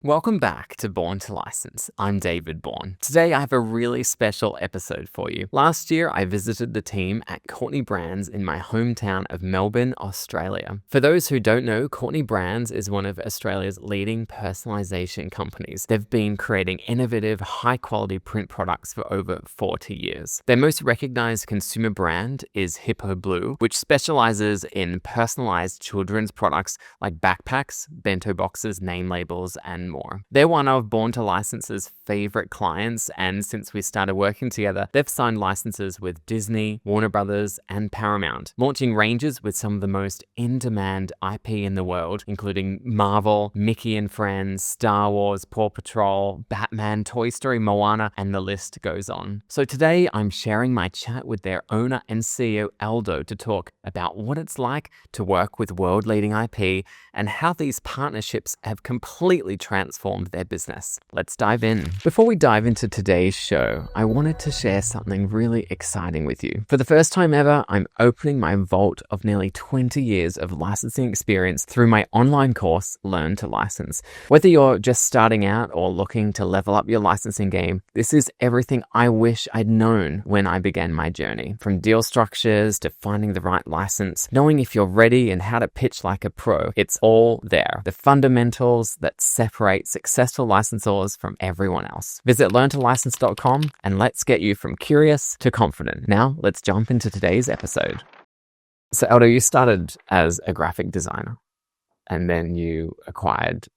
Welcome back to Born to License. I'm David Bourne. Today I have a really special episode for you. Last year I visited the team at Courtney Brands in my hometown of Melbourne, Australia. For those who don't know, Courtney Brands is one of Australia's leading personalization companies. They've been creating innovative, high-quality print products for over 40 years. Their most recognized consumer brand is Hippo Blue, which specializes in personalized children's products like backpacks, bento boxes, name labels, and more. They're one of Born to License's favorite clients, and since we started working together, they've signed licenses with Disney, Warner Brothers, and Paramount, launching ranges with some of the most in-demand IP in the world, including Marvel, Mickey and Friends, Star Wars, Paw Patrol, Batman, Toy Story, Moana, and the list goes on. So today, I'm sharing my chat with their owner and CEO, Aldo, to talk about what it's like to work with world-leading IP and how these partnerships have completely transformed their business. Let's dive in. Before we dive into today's show, I wanted to share something really exciting with you. For the first time ever, I'm opening my vault of nearly 20 years of licensing experience through my online course, Learn to License. Whether you're just starting out or looking to level up your licensing game, this is everything I wish I'd known when I began my journey. From deal structures to finding the right license, knowing if you're ready and how to pitch like a pro, it's all there. The fundamentals that separate successful licensors from everyone else. Visit learntolicense.com and let's get you from curious to confident. Now, let's jump into today's episode. So, Aldo, you started as a graphic designer and then you acquired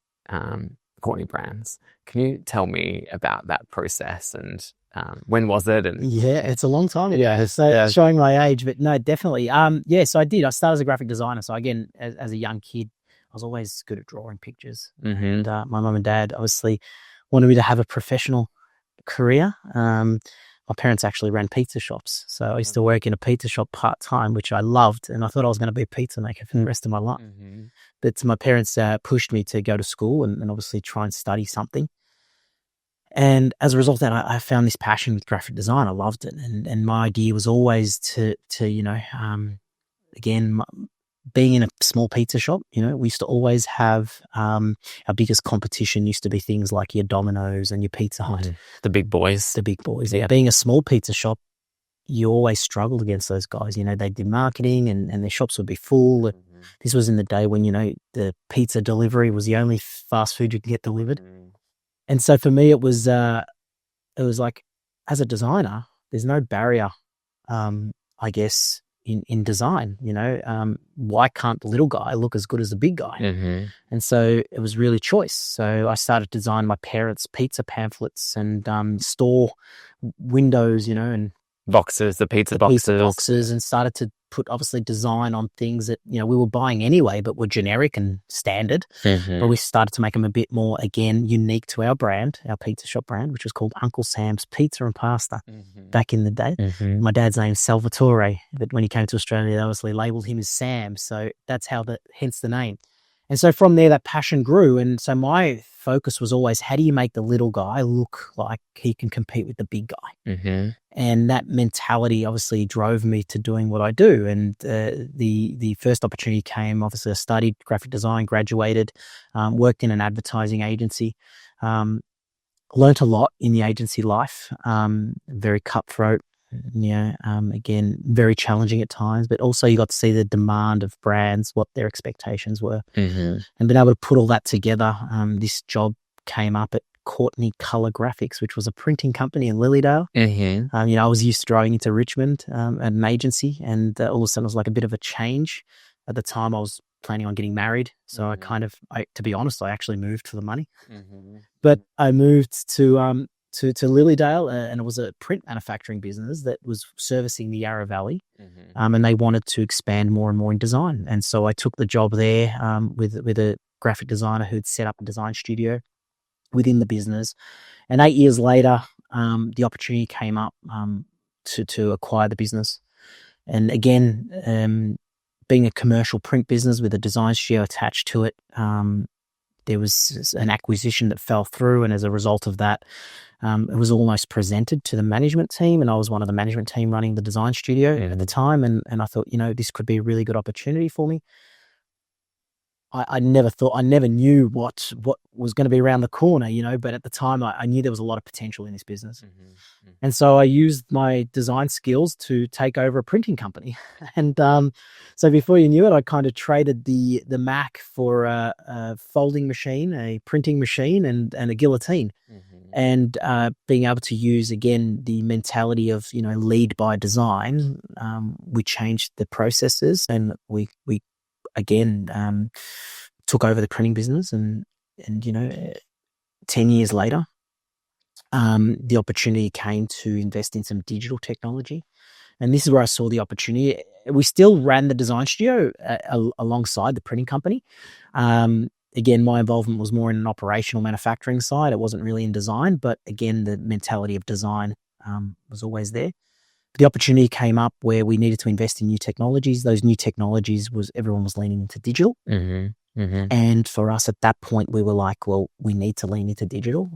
Courtney Brands. Can you tell me about that process and when was it? And yeah, it's a long time ago. So showing my age, but no, definitely. So I did. I started as a graphic designer. So again, as a young kid, I was always good at drawing pictures. Mm-hmm. And my mum and dad obviously wanted me to have a professional career. My parents actually ran pizza shops. So I used to work in a pizza shop part-time, which I loved. And I thought I was going to be a pizza maker for the rest of my life. Mm-hmm. But my parents pushed me to go to school and obviously try and study something. And as a result of that, I found this passion with graphic design. I loved it. And my idea was always to being in a small pizza shop, we used to always have our biggest competition used to be things like your Domino's and your Pizza Hut. Mm-hmm. The big boys. Yeah. Being a small pizza shop, you always struggled against those guys. They did marketing and their shops would be full. Mm-hmm. This was in the day when, the pizza delivery was the only fast food you could get delivered. Mm-hmm. And so for me, it was like, as a designer, there's no barrier, I guess, in design. Why can't the little guy look as good as the big guy? Mm-hmm. And so it was really choice. So I started to design my parents' pizza pamphlets and store windows, and boxes, the pizza boxes, and started to put obviously design on things that we were buying anyway, but were generic and standard. Mm-hmm. But we started to make them a bit more, again, unique to our brand, our pizza shop brand, which was called Uncle Sam's Pizza and Pasta. Mm-hmm. Back in the day. Mm-hmm. My dad's name is Salvatore, but when he came to Australia, they obviously labelled him as Sam, so that's hence the name. And so from there, that passion grew. And so my focus was always, how do you make the little guy look like he can compete with the big guy? Mm-hmm. And that mentality obviously drove me to doing what I do. And the first opportunity came, obviously I studied graphic design, graduated, worked in an advertising agency, learnt a lot in the agency life, very cutthroat. Again, very challenging at times, but also you got to see the demand of brands, what their expectations were, mm-hmm. and being able to put all that together. This job came up at Courtney Colour Graphics, which was a printing company in Lilydale. Mm-hmm. I was used to driving into Richmond at an agency, and all of a sudden it was like a bit of a change. At the time, I was planning on getting married, so mm-hmm. To be honest, I actually moved for the money, mm-hmm. but I moved to Lilydale, and it was a print manufacturing business that was servicing the Yarra Valley, mm-hmm. And they wanted to expand more and more in design. And so I took the job there with a graphic designer who'd set up a design studio within the business. And 8 years later, the opportunity came up to acquire the business. And again, being a commercial print business with a design studio attached to it, there was an acquisition that fell through, and as a result of that, it was almost presented to the management team, and I was one of the management team running the design studio at the time, and I thought, this could be a really good opportunity for me. I never knew what was going to be around the corner, but at the time I knew there was a lot of potential in this business. And so I used my design skills to take over a printing company. And so before you knew it, I kind of traded the Mac for a folding machine, a printing machine, and a guillotine. And being able to use, again, the mentality of, lead by design, we changed the processes, and we again took over the printing business. And 10 years later, the opportunity came to invest in some digital technology. And this is where I saw the opportunity. We still ran the design studio alongside the printing company. Again, my involvement was more in an operational manufacturing side. It wasn't really in design, but again, the mentality of design was always there. The opportunity came up where we needed to invest in new technologies. Those new technologies everyone was leaning into digital. And for us at that point, we were like, well, we need to lean into digital.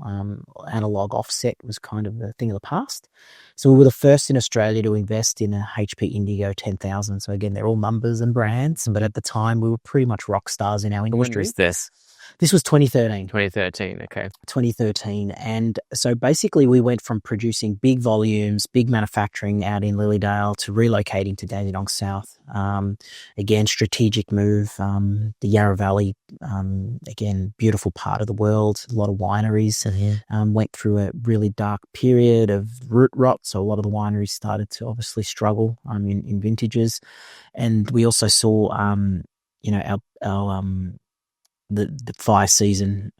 Analog offset was kind of the thing of the past. So we were the first in Australia to invest in a HP Indigo 10,000. So again, they're all numbers and brands, but at the time we were pretty much rock stars in our industry. When was this? This was 2013. 2013, okay. 2013. And so basically we went from producing big volumes, big manufacturing out in Lilydale to relocating to Dandenong South. Again, strategic move. The Yarra Valley, again, beautiful part of the world, a lot of wineries. Went through a really dark period of root rot. So a lot of the wineries started to obviously struggle in vintages. And we also saw, our the fire season,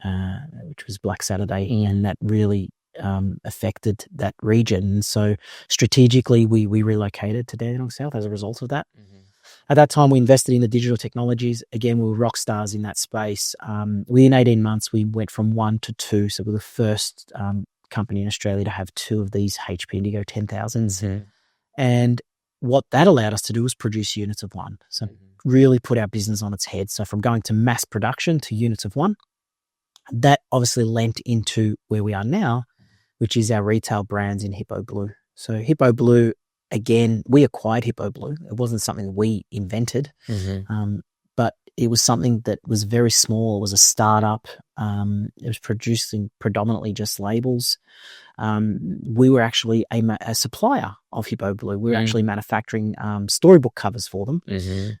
which was Black Saturday, and that really affected that region. And so strategically, we relocated to Dandenong South as a result of that. At that time, we invested in the digital technologies. Again, we were rock stars in that space. Within 18 months, we went from 1 to 2. So we were the first company in Australia to have 2 of these HP Indigo 10,000s. And what that allowed us to do was produce units of 1. So really put our business on its head. So from going to mass production to units of 1, that obviously lent into where we are now, which is our retail brands in Hippo Blue. So Hippo Blue, again, we acquired Hippo Blue. It wasn't something we invented, but it was something that was very small. It was a startup. It was producing predominantly just labels. We were actually a supplier of Hippo Blue. We were actually manufacturing storybook covers for them.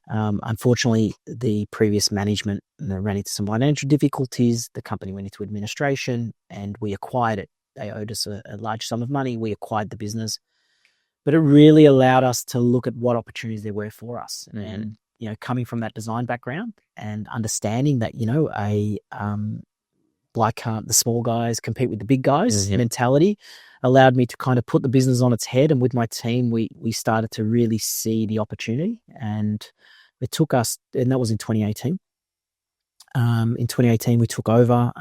Unfortunately, the previous management ran into some financial difficulties. The company went into administration and we acquired it. They owed us a large sum of money. We acquired the business. But it really allowed us to look at what opportunities there were for us. And, coming from that design background and understanding that, why can't the small guys compete with the big guys mentality allowed me to kind of put the business on its head. And with my team, we started to really see the opportunity, and it took us, and that was in 2018. In 2018, we took over.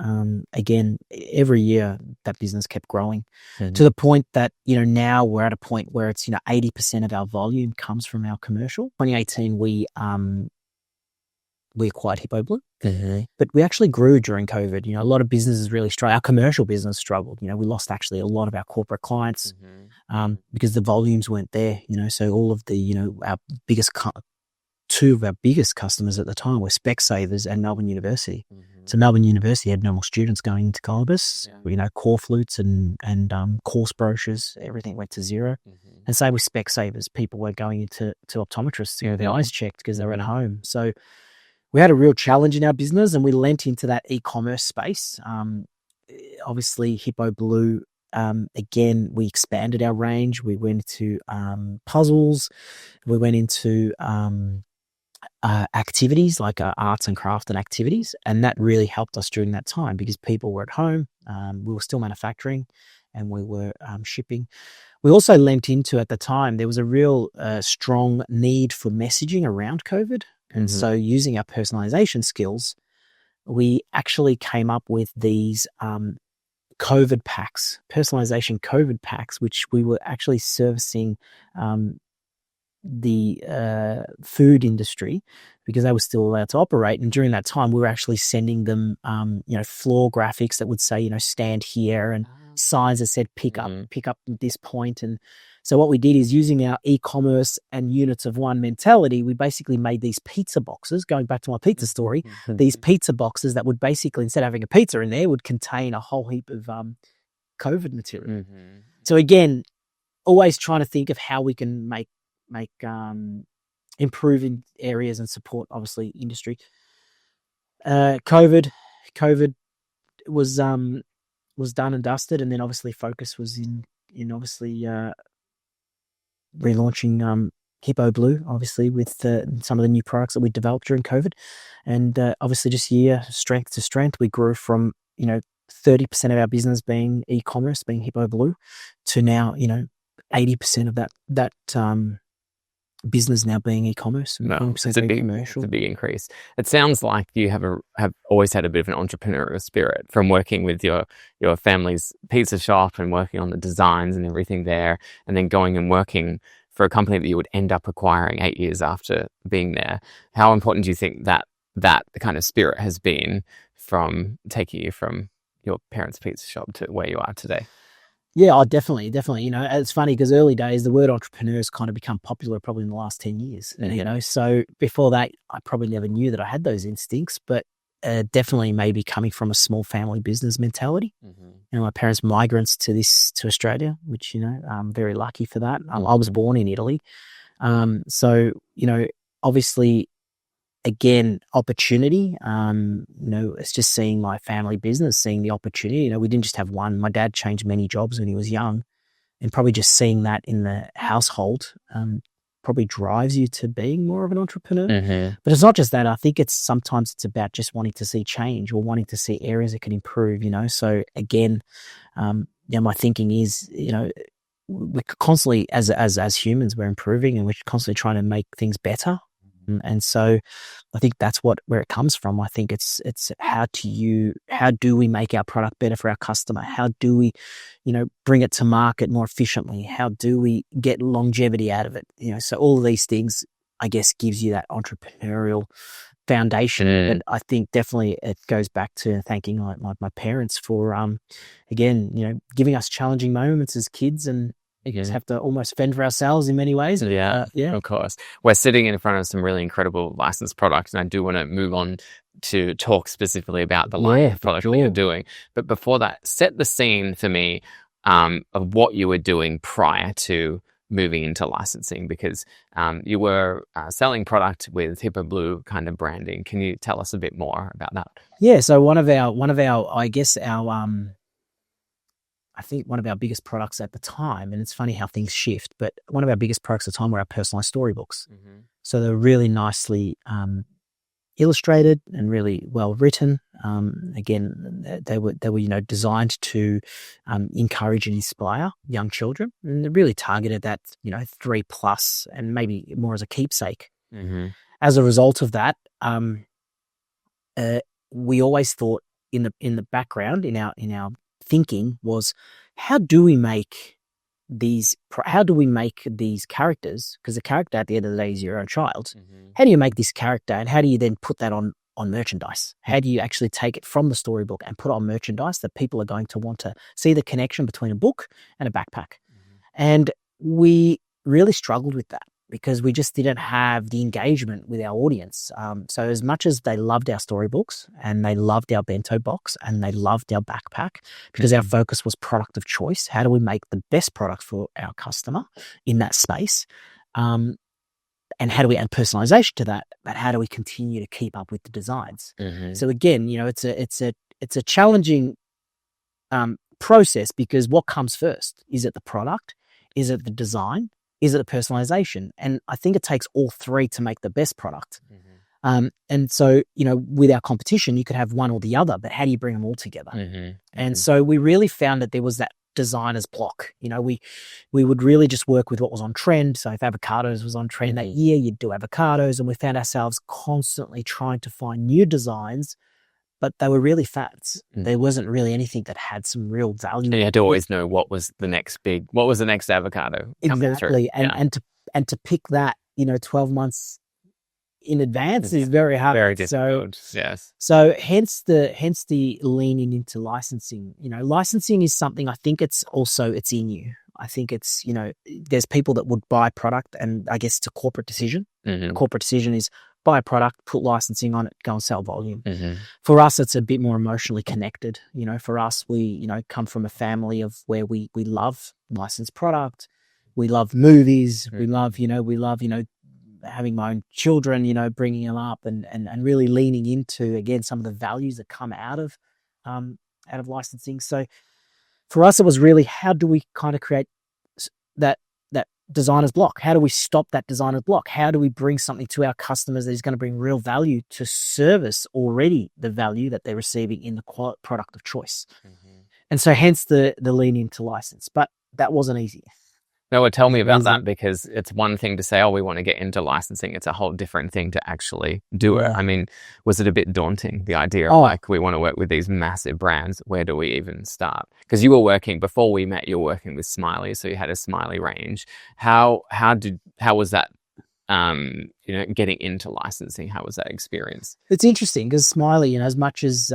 Again, every year that business kept growing to the point that, now we're at a point where it's, 80% of our volume comes from our commercial. 2018, we acquired Hippo Blue, but we actually grew during COVID. A lot of businesses really struggled. Our commercial business struggled. We lost actually a lot of our corporate clients because the volumes weren't there. So all of the, our biggest 2 of our biggest customers at the time were Specsavers and Melbourne University. So Melbourne University had no more students going into Colobus. Core flutes and course brochures, everything went to zero. And same with Specsavers, people were going into optometrists to get their eyes checked because they were at home. So we had a real challenge in our business, and we lent into that e-commerce space. Obviously, Hippo Blue, again, we expanded our range. We went into puzzles. We went into activities like arts and craft and activities, and that really helped us during that time because people were at home. We were still manufacturing, and we were shipping. We also lent into, at the time, there was a real strong need for messaging around COVID. And so using our personalization skills, we actually came up with these COVID packs, personalization COVID packs, which we were actually servicing the food industry because they were still allowed to operate. And during that time, we were actually sending them, floor graphics that would say, stand here, and signs that said pick up at this point. And So what we did is, using our e-commerce and units of one mentality, we basically made these pizza boxes, going back to my pizza story, these pizza boxes that would basically, instead of having a pizza in there, would contain a whole heap of COVID material. So again, always trying to think of how we can make improve in areas and support, obviously, industry. COVID was done and dusted, and then obviously focus was in obviously relaunching Hippo Blue, obviously, with some of the new products that we developed during COVID. And obviously this year, strength to strength, we grew from 30% of our business being e-commerce, being Hippo Blue, to now 80% of that business now being e-commerce. No, it's a big increase. It sounds like you have always had a bit of an entrepreneurial spirit, from working with your family's pizza shop and working on the designs and everything there, and then going and working for a company that you would end up acquiring 8 years after being there. How important do you think that kind of spirit has been from taking you from your parents' pizza shop to where you are today? Yeah, definitely. It's funny because early days, the word entrepreneur has kind of become popular probably in the last 10 years, so before that, I probably never knew that I had those instincts, but definitely maybe coming from a small family business mentality. My parents migrants to Australia, which, I'm very lucky for that. I was born in Italy. So, obviously, again, opportunity, it's just seeing my family business, seeing the opportunity. We didn't just have one. My dad changed many jobs when he was young, and probably just seeing that in the household probably drives you to being more of an entrepreneur. But it's not just that. I think sometimes it's about just wanting to see change or wanting to see areas that can improve, So again, my thinking is, we're constantly, as humans, we're improving, and we're constantly trying to make things better. And so I think that's where it comes from. I think it's how do we make our product better for our customer? How do we, bring it to market more efficiently? How do we get longevity out of it? So all of these things, I guess, gives you that entrepreneurial foundation. But I think definitely it goes back to thanking my parents for, again, giving us challenging moments as kids, and just have to almost fend for ourselves in many ways. Yeah, of course. We're sitting in front of some really incredible licensed products, and I do want to move on to talk specifically about the licensed product that you're doing. But before that, set the scene for me of what you were doing prior to moving into licensing, because you were selling product with Hippo Blue kind of branding. Can you tell us a bit more about that? Yeah, so one of our I guess I think one of our biggest products at the time, and it's funny how things shift, but one of our biggest products at the time were our personalized storybooks. So they're really nicely illustrated and really well written. Again, they were designed to encourage and inspire young children, and they're really targeted at 3+ and maybe more as a keepsake. As a result of that, we always thought in the background in our thinking was, how do we make these characters, because the character at the end of the day is your own child. How do you make this character, and how do you then put that on merchandise? How do you actually take it from the storybook and put it on merchandise that people are going to want to see the connection between a book and a backpack? And we really struggled with that, because we just didn't have the engagement with our audience. So as much as they loved our storybooks, and they loved our bento box, and they loved our backpack, because our focus was product of choice, how do we make the best product for our customer in that space? And how do we add personalization to that? But how do we continue to keep up with the designs? So again, it's a challenging process, because what comes first? Is it the product? Is it the design? Is it a personalization? And I think it takes all three to make the best product. And so, with our competition, you could have one or the other, but how do you bring them all together? And so we really found that there was that designer's block. We would really just work with what was on trend. So if avocados was on trend that year, you'd do avocados. And we found ourselves constantly trying to find new designs, but they were really fads. There wasn't really anything that had some real value. And you had to always know what was the next avocado. Exactly. And to pick that, 12 months in advance is very hard. Very difficult. Yes. So hence the leaning into licensing. Licensing is something, I think it's in you. I think it's, there's people that would buy product, and I guess it's a corporate decision. Mm-hmm. The corporate decision is buy a product, put licensing on it, go and sell volume. Mm-hmm. For us, it's a bit more emotionally connected. For us, we, come from a family of where we love licensed product. We love movies. Mm-hmm. We love, having my own children, bringing them up and really leaning into, again, some of the values that come out of licensing. So for us, it was really, how do we kind of create that designer's block? How do we stop that designer's block? How do we bring something to our customers that is going to bring real value to service already the value that they're receiving in the product of choice? Mm-hmm. And so hence the lean into license. But that wasn't easy. No, well, tell me about that, because it's one thing to say, oh, we want to get into licensing. It's a whole different thing to actually do it. I mean, was it a bit daunting, the idea of like, we want to work with these massive brands? Where do we even start? Because you were working, before we met, you were working with Smiley. So you had a Smiley range. How was that, getting into licensing? How was that experience? It's interesting because Smiley, as much as,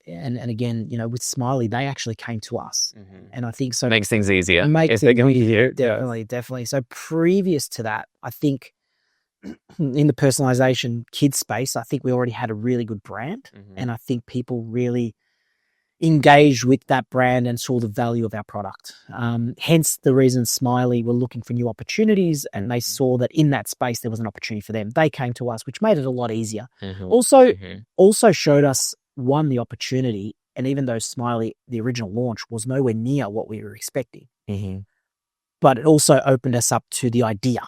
and again, with Smiley, they actually came to us. Mm-hmm. And I think so. Makes things easier. Definitely. So previous to that, I think in the personalization kids space, I think we already had a really good brand. Mm-hmm. And I think people really engaged with that brand and saw the value of our product. Hence the reason Smiley were looking for new opportunities, and they saw that in that space there was an opportunity for them. They came to us, which made it a lot easier. Mm-hmm. Also showed us, one, the opportunity, and even though Smiley, the original launch, was nowhere near what we were expecting, mm-hmm. but it also opened us up to the idea.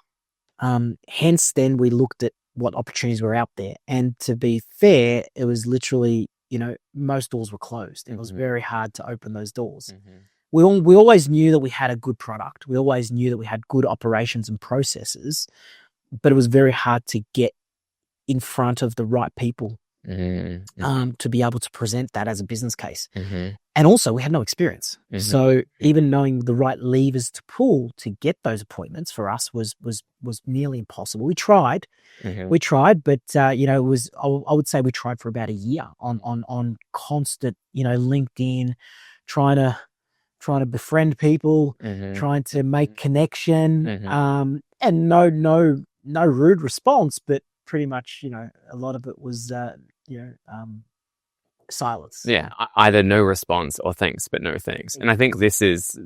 Hence, then we looked at what opportunities were out there, and to be fair, it was literally, most doors were closed. It was mm-hmm. very hard to open those doors. Mm-hmm. We always knew that we had a good product. We always knew that we had good operations and processes, but it was very hard to get in front of the right people. Mm-hmm. To be able to present that as a business case. Mm-hmm. And also we had no experience. Mm-hmm. So even knowing the right levers to pull to get those appointments for us was nearly impossible. We tried, but it was, I would say we tried for about a year on constant, LinkedIn, trying to befriend people, mm-hmm. trying to make connection, mm-hmm. And no rude response, but pretty much, a lot of it was, silence. Yeah, either no response or thanks, but no thanks. And I think this is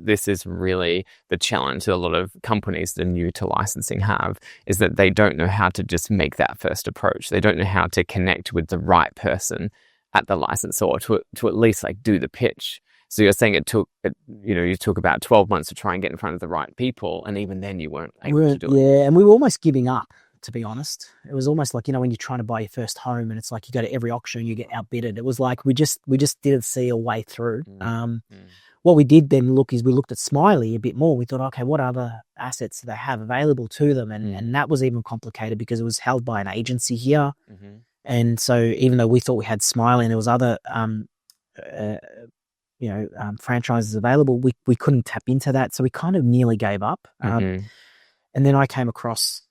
really the challenge that a lot of companies that are new to licensing have, is that they don't know how to just make that first approach. They don't know how to connect with the right person at the licensor to at least like do the pitch. So you're saying you took about 12 months to try and get in front of the right people, and even then you weren't able to do it. Yeah, and we were almost giving up, to be honest. It was almost like, when you're trying to buy your first home and it's like you go to every auction and you get outbidded. It was like we just didn't see a way through. What we did then we looked at Smiley a bit more. We thought, okay, what other assets do they have available to them? And that was even complicated because it was held by an agency here. Mm-hmm. And so even though we thought we had Smiley and there was other franchises available, we couldn't tap into that. So we kind of nearly gave up. Mm-hmm. And then I came across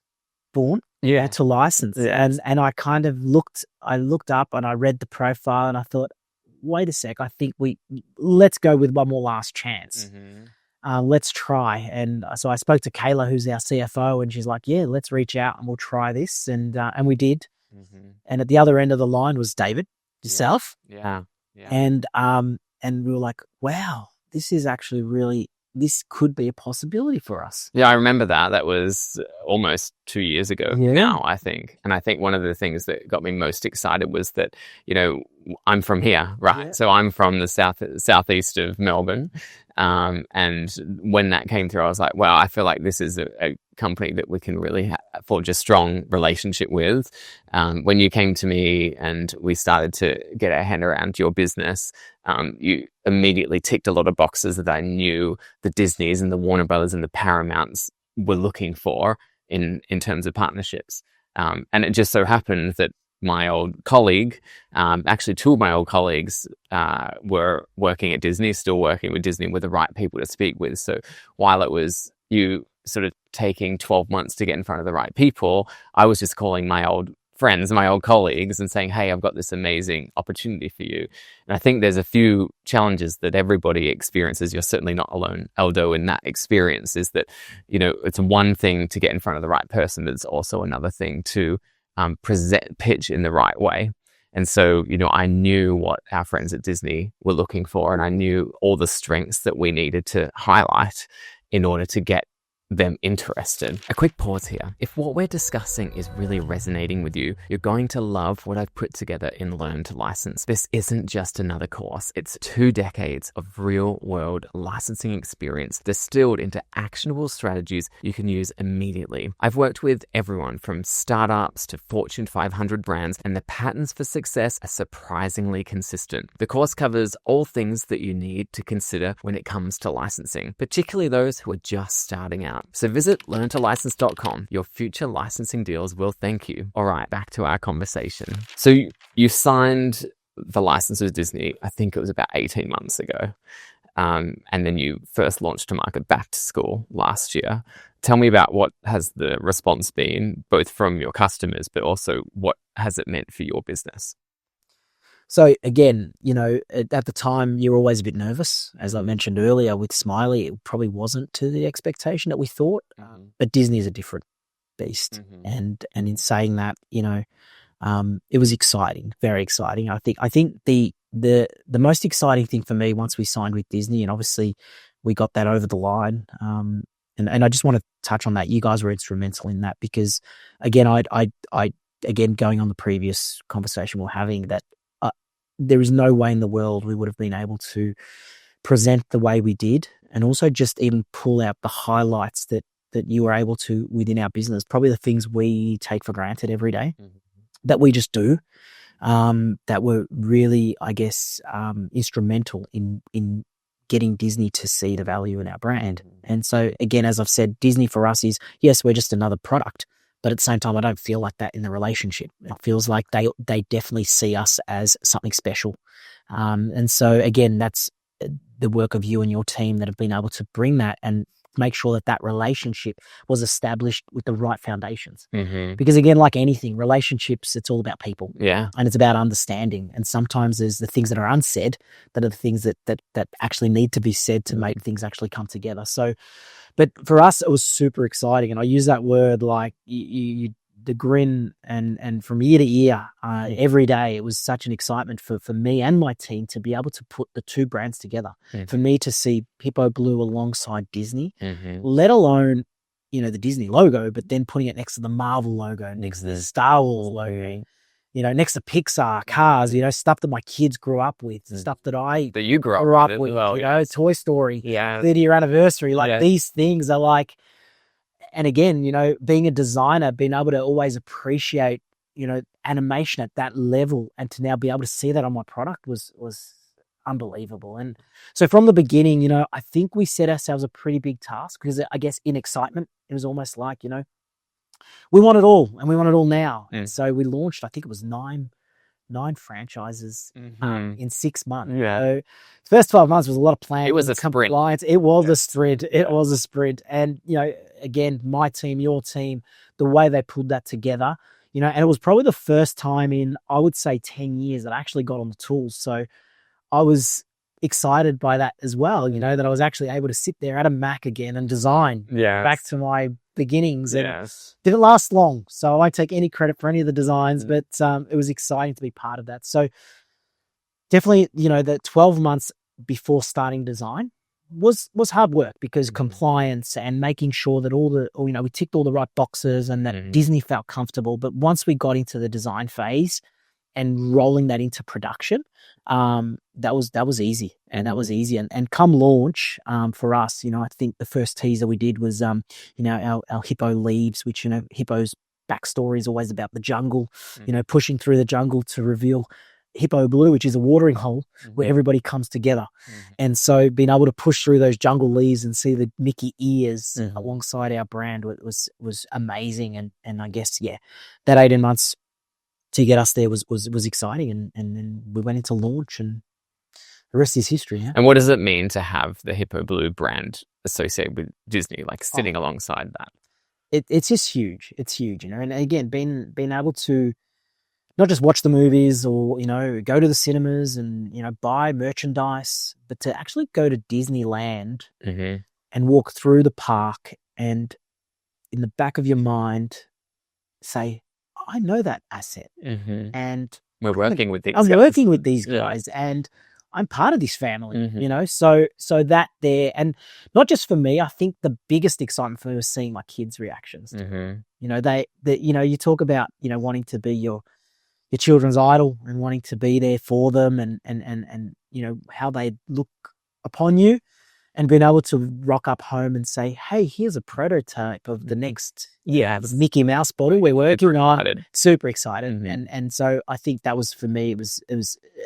Born to license, and I kind of looked up and I read the profile and I thought, wait a sec, I think let's go with one more last chance. Mm-hmm. Let's try. And so I spoke to Kayla, who's our CFO, and she's like, yeah, let's reach out and we'll try this. And we did. Mm-hmm. And at the other end of the line was David, yourself. Yeah. And we were like, wow, this is actually this could be a possibility for us. Yeah, I remember that. That was almost 2 years ago now, I think. And I think one of the things that got me most excited was that, I'm from here, right? Yeah. So I'm from the southeast of Melbourne. And when that came through, I was like, wow, I feel like this is a company that we can really forge a strong relationship with. When you came to me and we started to get our hand around your business, you immediately ticked a lot of boxes that I knew the Disneys and the Warner Brothers and the Paramounts were looking for in terms of partnerships. And it just so happened that my old colleague, actually two of my old colleagues were working at Disney, still working with Disney, with the right people to speak with. So while it was you sort of taking 12 months to get in front of the right people, I was just calling my old friends, my old colleagues, and saying, hey, I've got this amazing opportunity for you. And I think there's a few challenges that everybody experiences. You're certainly not alone, Eldo, in that experience, is that, it's one thing to get in front of the right person, but it's also another thing to pitch in the right way. And so, I knew what our friends at Disney were looking for, and I knew all the strengths that we needed to highlight in order to get them interested. A quick pause here. If what we're discussing is really resonating with you, you're going to love what I've put together in Learn to License. This isn't just another course. It's 2 decades of real-world licensing experience distilled into actionable strategies you can use immediately. I've worked with everyone from startups to Fortune 500 brands, and the patterns for success are surprisingly consistent. The course covers all things that you need to consider when it comes to licensing, particularly those who are just starting out. So visit learntolicense.com. Your future licensing deals will thank you. All right, back to our conversation. So you signed the license with Disney, I think it was about 18 months ago. And then you first launched to market back to school last year. Tell me about what has the response been, both from your customers, but also what has it meant for your business? So again, at the time you were always a bit nervous. As I mentioned earlier with Smiley, it probably wasn't to the expectation that we thought, but Disney is a different beast. And in saying that, it was exciting, very exciting. I think the most exciting thing for me once we signed with Disney, and obviously we got that over the line. And I just want to touch on that. You guys were instrumental in that because, again, again going on the previous conversation we're having, that there is no way in the world we would have been able to present the way we did, and also just even pull out the highlights that you were able to within our business. Probably the things we take for granted every day that we just do, that were really, I guess, instrumental in getting Disney to see the value in our brand. And so, again, as I've said, Disney for us is, yes, we're just another product. But at the same time, I don't feel like that in the relationship. It feels like they definitely see us as something special. And so, again, that's the work of you and your team that have been able to bring that and make sure that relationship was established with the right foundations. Because, again, like anything, relationships, it's all about people. Yeah. And it's about understanding. And sometimes there's the things that are unsaid that are the things that actually need to be said to make things actually come together. So, but for us, it was super exciting. And I use that word like the grin and from year to year, every day, it was such an excitement for me and my team to be able to put the 2 brands together. For me to see Hippo Blue alongside Disney, let alone, the Disney logo, but then putting it next to the Marvel logo, next to the Star Wars logo, next to Pixar, Cars, stuff that my kids grew up with, stuff that you grew up with, well, Toy Story, 30-year anniversary, these things are like, and again, being a designer, being able to always appreciate, animation at that level, and to now be able to see that on my product was unbelievable. And so from the beginning, I think we set ourselves a pretty big task because I guess in excitement, it was almost like, we want it all and we want it all now. And so we launched, I think it was nine franchises in 6 months. So first 12 months was a lot of planning. It was a sprint. It was a sprint. It was a sprint. And, again, my team, your team, the way they pulled that together, and it was probably the first time in, I would say, 10 years that I actually got on the tools. So I was excited by that as well, that I was actually able to sit there at a Mac again and design back to my beginnings. And didn't last long, so I won't take any credit for any of the designs, but it was exciting to be part of that. So definitely, the 12 months before starting design was hard work because compliance and making sure that we ticked all the right boxes and that Disney felt comfortable. But once we got into the design phase and rolling that into production, that was easy. And that was easy. And come launch, for us, I think the first teaser we did was, our Hippo leaves, which, Hippo's backstory is always about the jungle, pushing through the jungle to reveal Hippo Blue, which is a watering hole where everybody comes together. And so being able to push through those jungle leaves and see the Mickey ears alongside our brand was amazing. And I guess, that 18 months to get us there was exciting. And then we went into launch and the rest is history. Yeah? And what does it mean to have the Hippo Blue brand associated with Disney, like sitting alongside that? It's just huge. It's huge, And again, being able to not just watch the movies or, go to the cinemas and, buy merchandise, but to actually go to Disneyland and walk through the park and in the back of your mind say, I know that asset and we're working with these I'm guys. working with these guys and I'm part of this family, so that there, and not just for me, I think the biggest excitement for me was seeing my kids' reactions. You talk about, wanting to be your children's idol and wanting to be there for them and how they look upon you, and being able to rock up home and say, hey, here's a prototype of the next Mickey Mouse bottle we're working on. Super excited. And so I think that was, for me, it was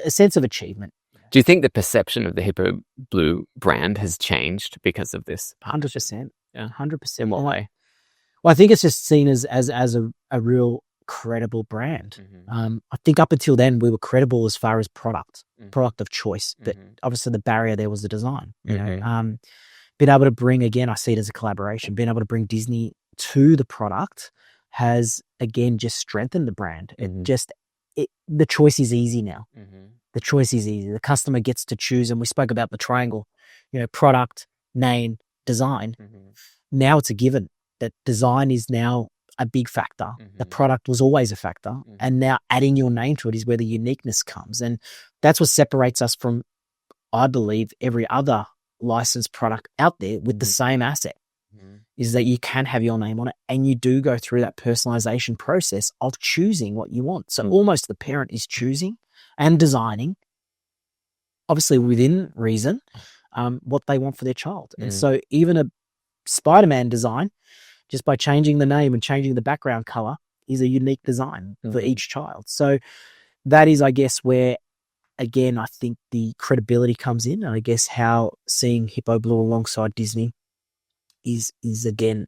a sense of achievement. Do you think the perception of the Hippo Blue brand has changed because of this? 100%. Yeah. 100%. In what way? Well, I think it's just seen as a real credible brand. I think up until then we were credible as far as product of choice, but obviously the barrier there was the design. Being able to bring, again, I see it as a collaboration, being able to bring Disney to the product has, again, just strengthened the brand. The choice is easy now. The choice is easy. The customer gets to choose, and we spoke about the triangle, product, name, design. Now it's a given that design is now a big factor. The product was always a factor, and now adding your name to it is where the uniqueness comes, and that's what separates us from, I believe, every other licensed product out there with the same asset. Is that you can have your name on it, and you do go through that personalization process of choosing what you want. So almost the parent is choosing and designing, obviously within reason, what they want for their child. And so even a Spider-Man design, just by changing the name and changing the background color, is a unique design for each child. So that is, I guess, where, again, I think the credibility comes in, and I guess how seeing Hippo Blue alongside Disney is again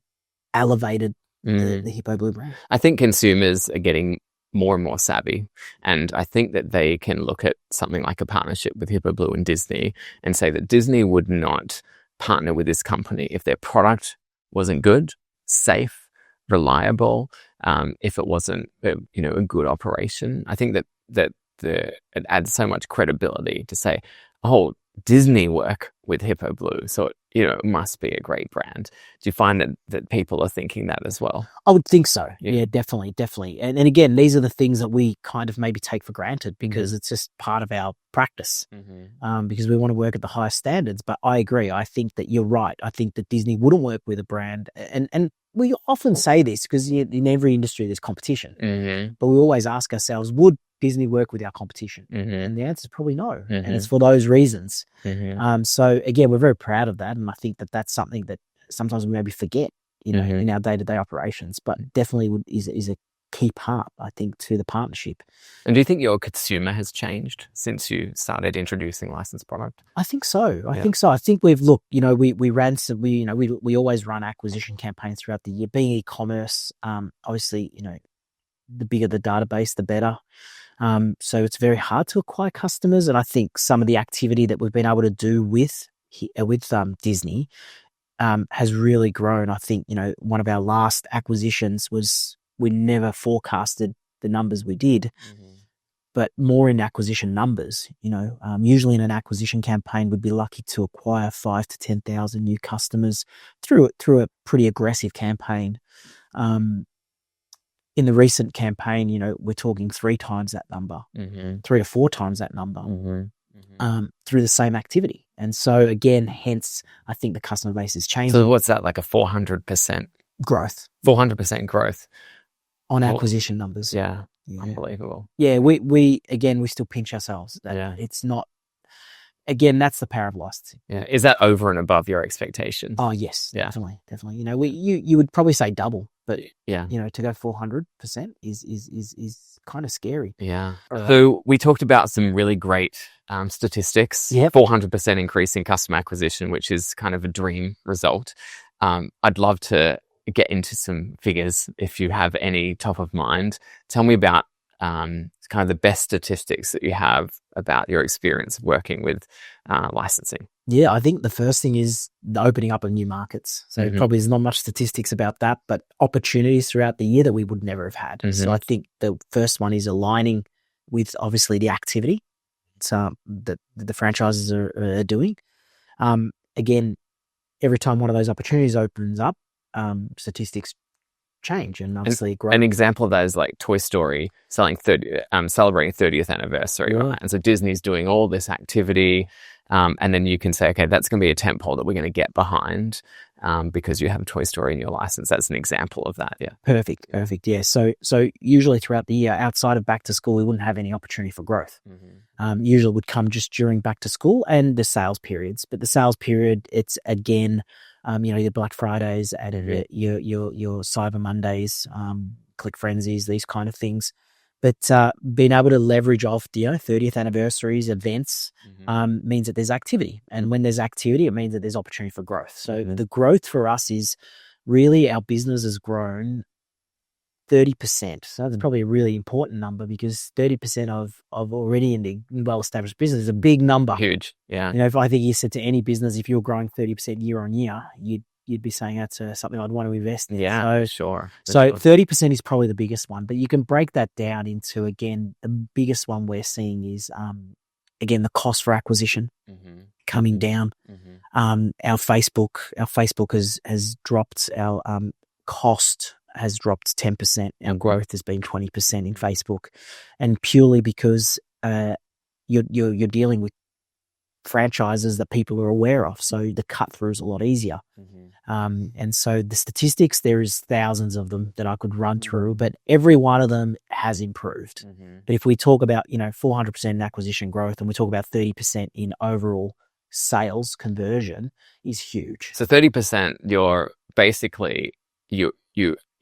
elevated the Hippo Blue brand. I think consumers are getting more and more savvy, and I think that they can look at something like a partnership with Hippo Blue and Disney and say that Disney would not partner with this company if their product wasn't good, safe, reliable, if it wasn't a good operation. I think that it adds so much credibility to say, oh, Disney work with Hippo Blue, so it must be a great brand. Do you find that people are thinking that as well? I would think so. Yeah, definitely. And again, these are the things that we kind of maybe take for granted because it's just part of our practice, because we want to work at the highest standards. But I agree. I think that you're right. I think that Disney wouldn't work with a brand, and we often say this because in every industry there's competition, but we always ask ourselves, would Disney work with our competition? And the answer is probably no. And it's for those reasons. So again, we're very proud of that. And I think that that's something that sometimes we maybe forget, in our day-to-day operations, but definitely is a key part, I think, to the partnership. And do you think your consumer has changed since you started introducing licensed product? I think so. I think we've looked, we ran some, we always run acquisition campaigns throughout the year. Being e-commerce, obviously, the bigger the database, the better. So it's very hard to acquire customers. And I think some of the activity that we've been able to do with Disney has really grown. I think, one of our last acquisitions was, we never forecasted the numbers we did, but more in acquisition numbers. Usually in an acquisition campaign, we'd be lucky to acquire 5,000 to 10,000 new customers through a pretty aggressive campaign. In the recent campaign, we're talking 3 times that number, 3 to 4 times that number, through the same activity. And so again, hence, I think the customer base is changing. So what's that, like a 400% growth? 400% growth on acquisition numbers. Yeah. Unbelievable. Yeah, we still pinch ourselves. It's not. Again, that's the power of licensing. Yeah, is that over and above your expectation? Oh yes, definitely. You would probably say double, but to go 400% is kind of scary. Yeah. So we talked about some really great statistics. 400% increase in customer acquisition, which is kind of a dream result. I'd love to get into some figures if you have any top of mind. Tell me about kind of the best statistics that you have about your experience working with licensing? Yeah, I think the first thing is the opening up of new markets. So probably there's not much statistics about that, but opportunities throughout the year that we would never have had. So I think the first one is aligning with obviously the activity that the franchises are doing. Again, every time one of those opportunities opens up, statistics change and obviously grow. An example of that is like Toy Story celebrating 30th anniversary, right? And so Disney's doing all this activity, and then you can say, okay, that's going to be a tentpole that we're going to get behind because you have Toy Story in your license. That's an example of that. Yeah. Perfect. Yeah. So usually throughout the year, outside of back to school, we wouldn't have any opportunity for growth. Usually it would come just during back to school and the sales periods. But the sales period, it's again, your Black Fridays, your Cyber Mondays, Click Frenzies, these kind of things. But being able to leverage off the 30th anniversaries, events, means that there's activity. And when there's activity, it means that there's opportunity for growth. So the growth for us is really our business has grown 30%. So that's probably a really important number because 30% of already in the well-established business is a big number. Huge. Yeah. If I think you said to any business, if you're growing 30% year on year, you'd be saying that's something I'd want to invest in. Yeah, sure. So 30% is probably the biggest one, but you can break that down into, again, the biggest one we're seeing is, again, the cost for acquisition coming down. Our Facebook has dropped, our cost has dropped 10%. Our growth has been 20% in Facebook, and purely because you're dealing with franchises that people are aware of, so the cut through is a lot easier. And so the statistics, there is thousands of them that I could run through, but every one of them has improved. But if we talk about 400% in acquisition growth, and we talk about 30% in overall sales conversion, is huge. So 30%, you're basically you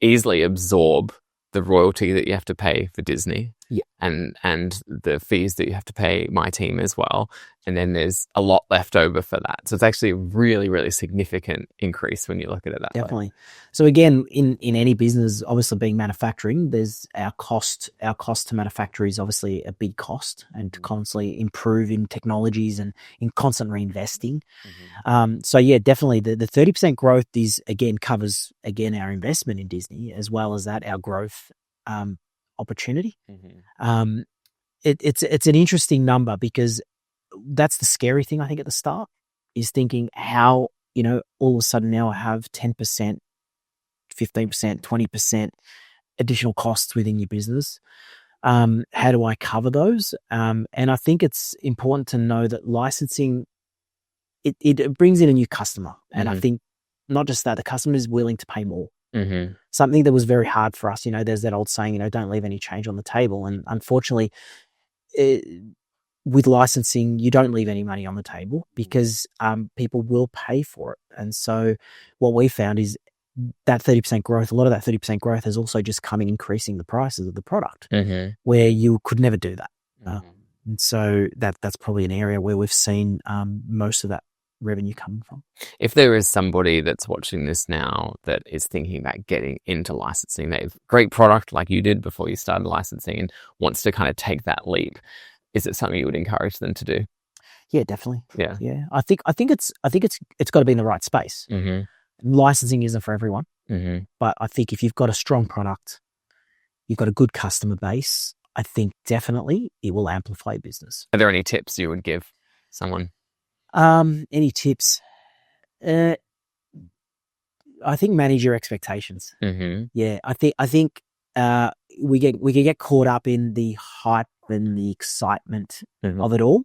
easily absorb the royalty that you have to pay for Disney, and the fees that you have to pay my team as well. And then there's a lot left over for that. So it's actually a really, really significant increase when you look at it that way. Definitely. So again, in any business, obviously being manufacturing, there's our cost to manufacture is obviously a big cost, and to constantly improve in technologies and in constant reinvesting. So yeah, definitely the 30% growth covers our investment in Disney, as well as that our growth opportunity. It's an interesting number because that's the scary thing, I think, at the start, is thinking how, all of a sudden now I have 10%, 15%, 20% additional costs within your business. How do I cover those? And I think it's important to know that licensing, it brings in a new customer. And I think not just that, the customer is willing to pay more. Something that was very hard for us, there's that old saying, don't leave any change on the table. And unfortunately, with licensing, you don't leave any money on the table because people will pay for it. And so what we found is that 30% growth, a lot of that 30% growth has also just come in increasing the prices of the product, where you could never do that. And so that's probably an area where we've seen most of that revenue coming from. If there is somebody that's watching this now that is thinking about getting into licensing, they have a great product like you did before you started licensing and wants to kind of take that leap, is it something you would encourage them to do? Yeah, definitely. Yeah. I think it's got to be in the right space. Licensing isn't for everyone, but I think if you've got a strong product, you've got a good customer base, I think definitely it will amplify business. Are there any tips you would give someone? Any tips? I think manage your expectations. Yeah, I think we can get caught up in the hype and the excitement of it all.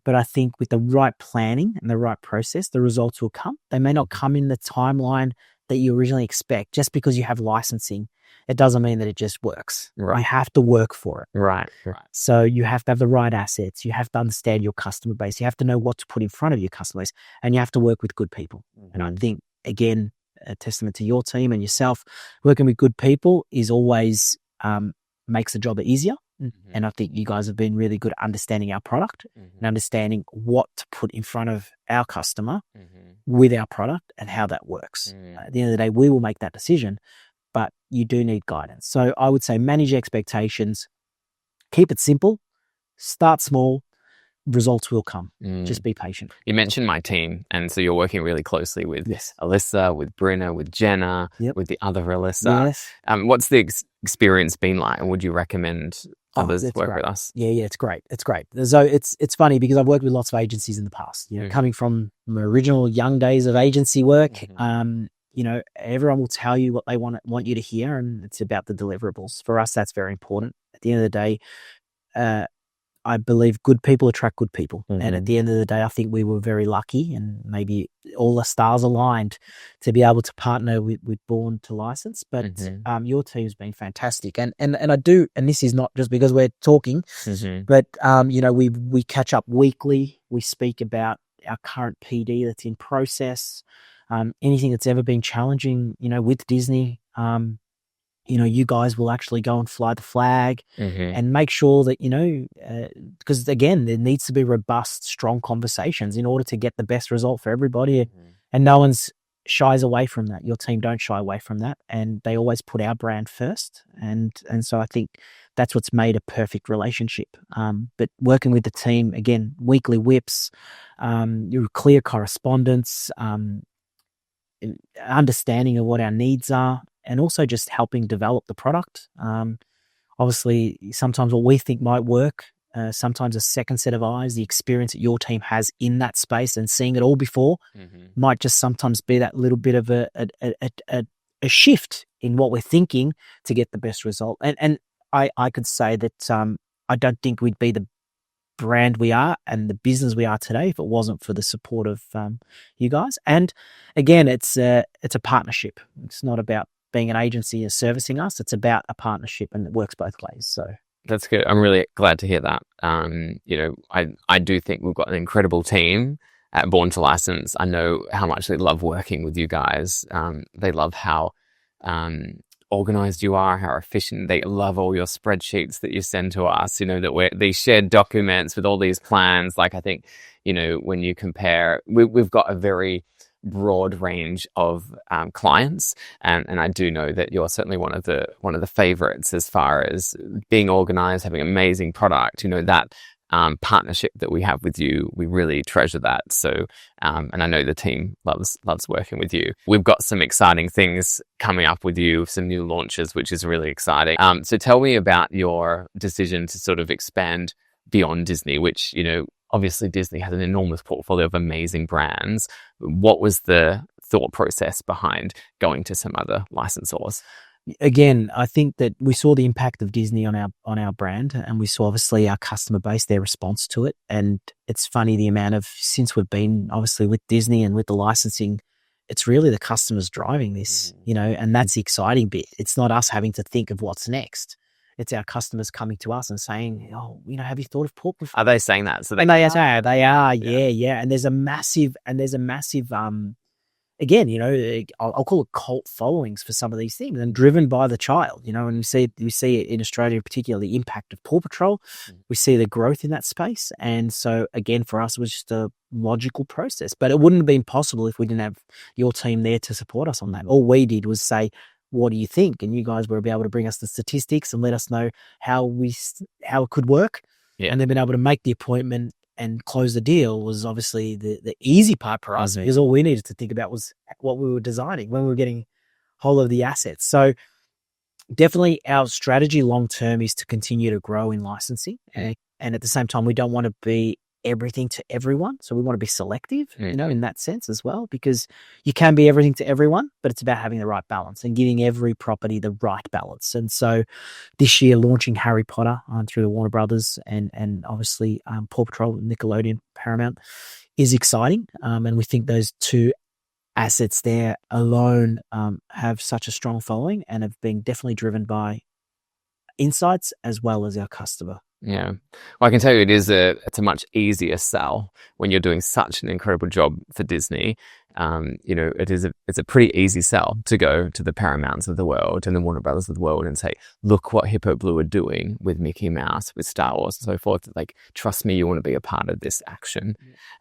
But I think with the right planning and the right process, the results will come. They may not come in the timeline that you originally expect. Just because you have licensing, it doesn't mean that it just works. Right. You have to work for it. Right. So you have to have the right assets. You have to understand your customer base. You have to know what to put in front of your customer base, and you have to work with good people. And I think, again, a testament to your team and yourself, working with good people is always makes the job easier. And I think you guys have been really good at understanding our product and understanding what to put in front of our customer with our product and how that works. At the end of the day, we will make that decision, but you do need guidance. So I would say manage expectations, keep it simple, start small, results will come. Just be patient. You mentioned my team, and so you're working really closely with Yes. Alyssa, with Brenna, with Jenna, Yep. with the other Alyssa. Yes. What's the experience been like? And would you recommend others that's work great. with us? Yeah, it's great. It's great. So it's funny because I've worked with lots of agencies in the past. You know, coming from my original young days of agency work, you know, everyone will tell you what they want you to hear, and it's about the deliverables. For us, that's very important. At the end of the day, I believe good people attract good people. And at the end of the day, I think we were very lucky, and maybe all the stars aligned to be able to partner with Born to License. But your team's been fantastic. And I do, and this is not just because we're talking, but you know, we catch up weekly. We speak about our current PD that's in process, anything that's ever been challenging, you know, with Disney. You know, you guys will actually go and fly the flag and make sure that, you know, because again, there needs to be robust, strong conversations in order to get the best result for everybody. And no one's shies away from that. Your team don't shy away from that. And they always put our brand first. And so I think that's what's made a perfect relationship. But working with the team, again, weekly whips, your clear correspondence, understanding of what our needs are, and also just helping develop the product. Obviously, sometimes what we think might work, sometimes a second set of eyes, the experience that your team has in that space and seeing it all before might just sometimes be that little bit of a shift in what we're thinking to get the best result. And I could say that I don't think we'd be the brand we are and the business we are today if it wasn't for the support of you guys. And again, it's a partnership. It's not about being an agency servicing us. It's about a partnership, and it works both ways. So that's good. I'm really glad to hear that. You know, I do think we've got an incredible team at Born to License. I know how much they love working with you guys. They love how organized you are, how efficient. They love all your spreadsheets that you send to us, you know, that we're these shared documents with all these plans. Like, I think, you know, when you compare, we've got a very broad range of clients, and I do know that you're certainly one of the favorites as far as being organized, having amazing product. You know, that partnership that we have with you, we really treasure that. So, and I know the team loves working with you. We've got some exciting things coming up with you, some new launches, which is really exciting. So tell me about your decision to sort of expand beyond Disney, which, you know, obviously Disney has an enormous portfolio of amazing brands. What was the thought process behind going to some other licensors? Again, I think that we saw the impact of Disney on our brand, and we saw obviously our customer base, their response to it. And it's funny the amount of, since we've been obviously with Disney and with the licensing, it's really the customers driving this, you know, and that's the exciting bit. It's not us having to think of what's next. It's our customers coming to us and saying, "Oh, you know, have you thought of pork before?" Are they saying that? So they are, yeah. And there's a massive, again, you know, I'll call it cult followings for some of these things, and driven by the child, you know. And we see in Australia in particular the impact of Paw Patrol. We see the growth in that space, and so again for us it was just a logical process. But it wouldn't have been possible if we didn't have your team there to support us on that. All we did was say, "What do you think?" And you guys were able to bring us the statistics and let us know how it could work, and then been able to make the appointment and close the deal was obviously the easy part for us, because all we needed to think about was what we were designing when we were getting hold of the assets. So definitely our strategy long term is to continue to grow in licensing, and at the same time we don't want to be everything to everyone. So we want to be selective, you know, in that sense as well, because you can be everything to everyone, but it's about having the right balance and giving every property the right balance. And so this year launching Harry Potter through the Warner Brothers and obviously Paw Patrol, Nickelodeon, Paramount is exciting. And we think those two assets there alone have such a strong following and have been definitely driven by insights as well as our customer. Yeah. Well, I can tell you it's a much easier sell when you're doing such an incredible job for Disney. You know, it's a pretty easy sell to go to the Paramounts of the world and the Warner Brothers of the world and say, look what Hippo Blue are doing with Mickey Mouse, with Star Wars and so forth. Like, trust me, you want to be a part of this action.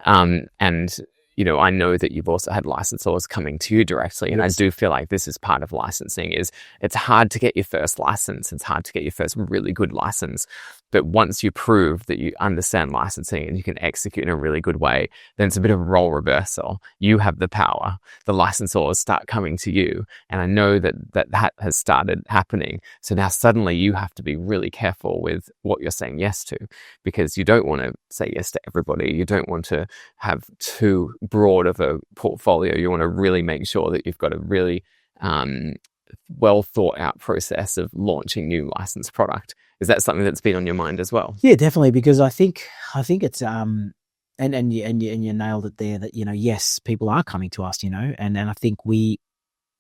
And I know that you've also had licensors coming to you directly. And I do feel like this is part of licensing is it's hard to get your first license. It's hard to get your first really good license. But once you prove that you understand licensing and you can execute in a really good way, then it's a bit of a role reversal. You have the power. The licensors start coming to you. And I know that has started happening. So now suddenly you have to be really careful with what you're saying yes to, because you don't want to say yes to everybody. You don't want to have too broad of a portfolio. You want to really make sure that you've got a really well thought out process of launching new licensed product. Is that something that's been on your mind as well? Yeah, definitely, because I think it's and you nailed it there that yes, people are coming to us, and I think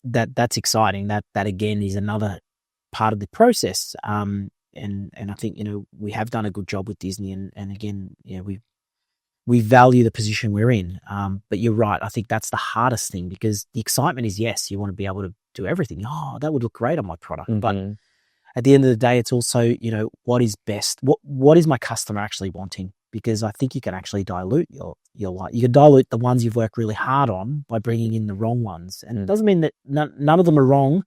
that's exciting. That again is another part of the process. And I think we have done a good job with Disney, and again, we value the position we're in. But you're right. I think that's the hardest thing, because the excitement is, yes, you want to be able to do everything. Oh, that would look great on my product. But at the end of the day, it's also, what is best? What is my customer actually wanting? Because I think you can actually dilute your light. You can dilute the ones you've worked really hard on by bringing in the wrong ones. And it doesn't mean that none of them are wrong,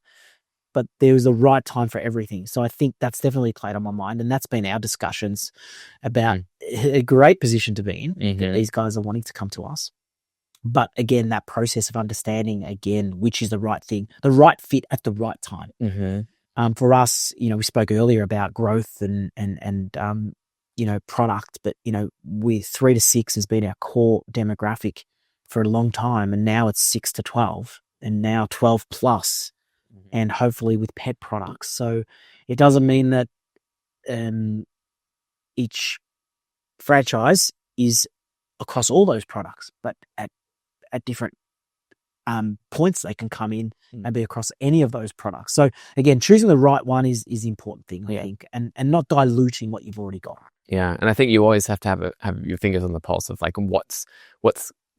but there's a right time for everything. So I think that's definitely played on my mind. And that's been our discussions about a great position to be in. That these guys are wanting to come to us. But again, that process of understanding, again, which is the right thing, the right fit at the right time. For us, we spoke earlier about growth and product, but with 3 to 6 has been our core demographic for a long time, and now it's 6 to 12, and now 12 plus, and hopefully with pet products. So it doesn't mean that each franchise is across all those products, but at different points they can come in and be across any of those products. So again, choosing the right one is the important thing, I think, and not diluting what you've already got. Yeah, and I think you always have to have your fingers on the pulse of like what's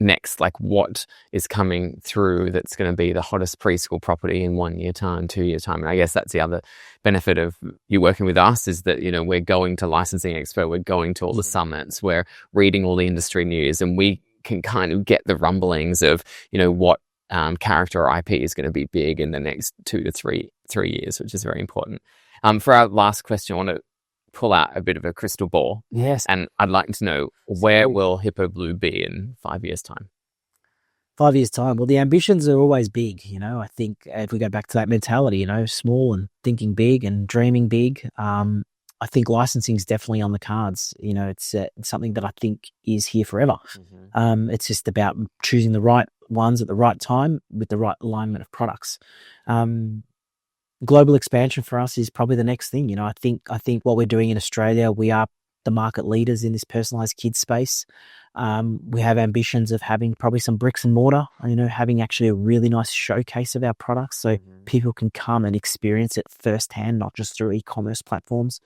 next, like what is coming through that's going to be the hottest preschool property in 1 year time, 2 year time. And I guess that's the other benefit of you working with us is that, we're going to Licensing Expo, we're going to all the summits, we're reading all the industry news, and we can kind of get the rumblings of, what character or IP is going to be big in the next 2 to 3 years, which is very important. For our last question, I want to pull out a bit of a crystal ball. Yes. And I'd like to know, where will Hippo Blue be in 5 years' time? 5 years' time. Well, the ambitions are always big. I think if we go back to that mentality, small and thinking big and dreaming big, I think licensing is definitely on the cards. It's something that I think is here forever. It's just about choosing the right ones at the right time with the right alignment of products. Global expansion for us is probably the next thing. I think what we're doing in Australia, we are the market leaders in this personalized kids space. We have ambitions of having probably some bricks and mortar, having actually a really nice showcase of our products so people can come and experience it firsthand, not just through e-commerce platforms.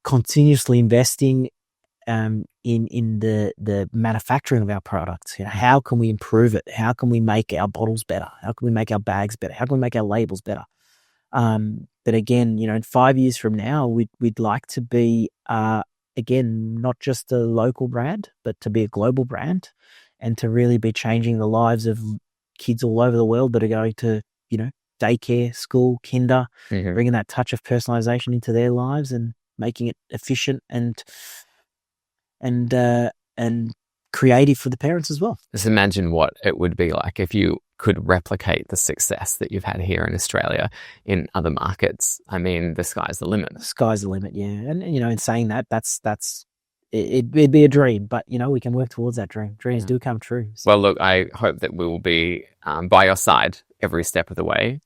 Continuously investing in the manufacturing of our products. How can we improve it? How can we make our bottles better? How can we make our bags better? How can we make our labels better? But again, in 5 years from now, we'd like to be again not just a local brand, but to be a global brand, and to really be changing the lives of kids all over the world that are going to daycare, school, kinder, bringing that touch of personalization into their lives and making it efficient and creative for the parents as well. Just imagine what it would be like if you could replicate the success that you've had here in Australia in other markets. I mean, the sky's the limit. The sky's the limit, yeah. And in saying that, it'd be a dream, but we can work towards that dream. Dreams do come true. So. Well, look, I hope that we will be by your side every step of the way.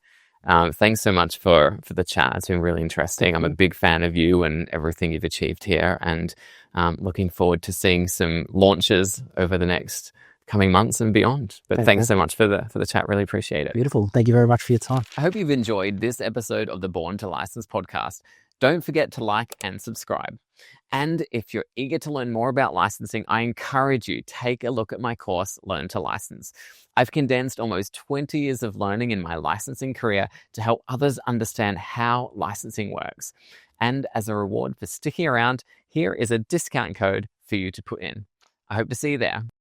Thanks so much for the chat. It's been really interesting. I'm a big fan of you and everything you've achieved here, and looking forward to seeing some launches over the next coming months and beyond. But thanks so much for the chat. Really appreciate it. Beautiful. Thank you very much for your time. I hope you've enjoyed this episode of the Born to License podcast. Don't forget to like and subscribe. And if you're eager to learn more about licensing, I encourage you, take a look at my course, Learn to License. I've condensed almost 20 years of learning in my licensing career to help others understand how licensing works. And as a reward for sticking around, here is a discount code for you to put in. I hope to see you there.